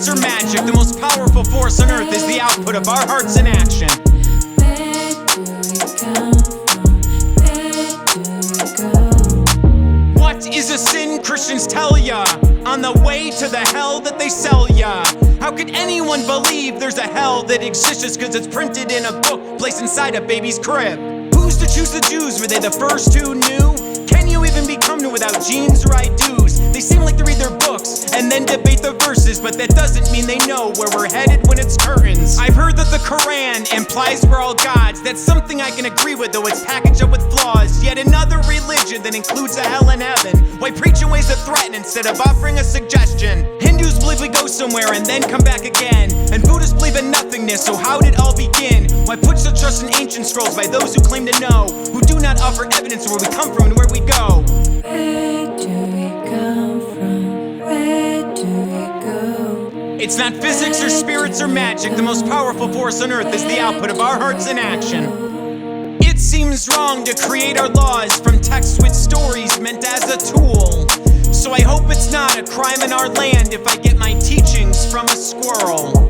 spirits, or magic. The most powerful force on earth is the output of our hearts in action. Where do we come from? Where do we go? What is a sin? Christians tell ya, on the way to the hell that they sell ya. How could anyone believe there's a hell that exists just cause it's printed in a book placed inside a baby's crib? Who's to choose the Jews? Were they the first who knew? Can you even become new without genes or I-do's? They seem like to read their books and then debate the verses, but that doesn't mean they know where we're headed when it's curtains. I've heard that the Quran implies we're all gods. That's something I can agree with, though it's packaged up with flaws. Yet another religion that includes a hell and heaven. Why preach in ways that threaten instead of offering a suggestion? Hindus believe we go somewhere and then come back again, and Buddhists believe in nothingness, so how did it all begin? Why put such trust in ancient scrolls by those who claim to know, who do not offer evidence of where we come from and where we go? Where do we come from? Where do we go? It's not physics or spirits or magic. The most powerful force on earth is the output of our hearts in action. It seems wrong to create our laws from texts with stories meant as a tool. So I hope it's not a crime in our land if I get my teachings from a squirrel.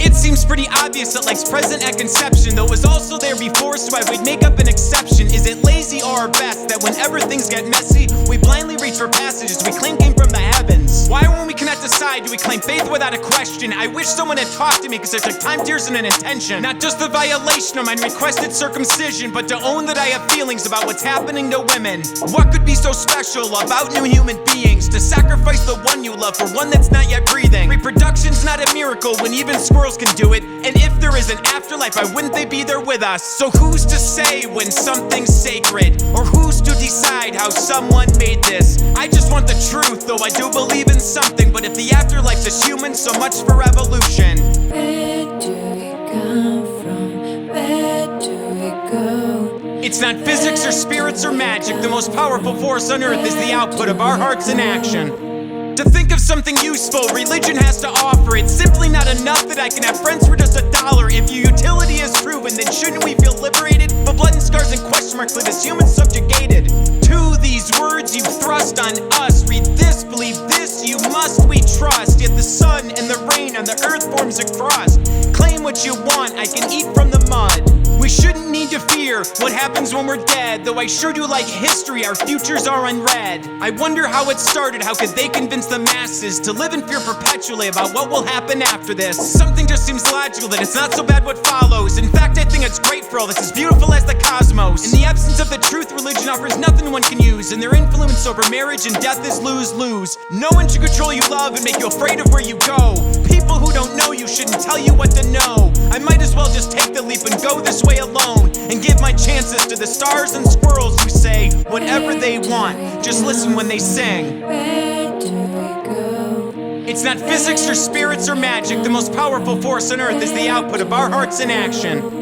It seems pretty obvious that life's present at conception, though it was also there before, so I would make up an exception. Is it lazy or our best that whenever things get messy, we blindly reach for passages we claim came from the heavens? Why when we cannot decide do we claim faith without a question? I wish someone had talked to me because it took time, tears, and an intention. Not just the violation of my requested circumcision, but to own that I have feelings about what's happening to women. What could be so special about new human beings? To sacrifice the one you love for one that's not yet breathing. Reproduction's not a miracle when even squirrels can do it. And if there is an afterlife, why wouldn't they be there with us? So who's to say when something's sacred? Or who's to decide how someone made this? I just want the truth, though I do believe in something. But if the afterlife's just human, so much for evolution. Where do we come from? Where do we go? It's not physics or spirits or magic. The most powerful force on earth is the output of our hearts in action. To think of something useful religion has to offer, it's simply not enough that I can have friends for just $1. If your utility is proven, then shouldn't we feel liberated? But blood and scars and question marks leave us humans subjugated to these words you thrust on us. Read this, believe this, you must we trust. Yet the sun and the rain on the earth forms a crust. Claim what you want, I can eat from the mud. We shouldn't need to fear what happens when we're dead, though I sure do like history, our futures are unread. I wonder how it started, how could they convince the masses to live in fear perpetually about what will happen after this? Something just seems logical that it's not so bad what follows. In fact, I think it's great for all this, as beautiful as the cosmos. In the absence of the truth, religion offers nothing one can use, and their influence over marriage and death is lose-lose. No one should control you love and make you afraid of where you go. People who don't know you shouldn't tell you what to know. I might as well just take the leap and go this way alone, and give my chances to the stars and squirrels who say whatever they want. Just listen when they sing. Where do we go? It's not physics or spirits or magic. The most powerful force on earth is the output of our hearts in action.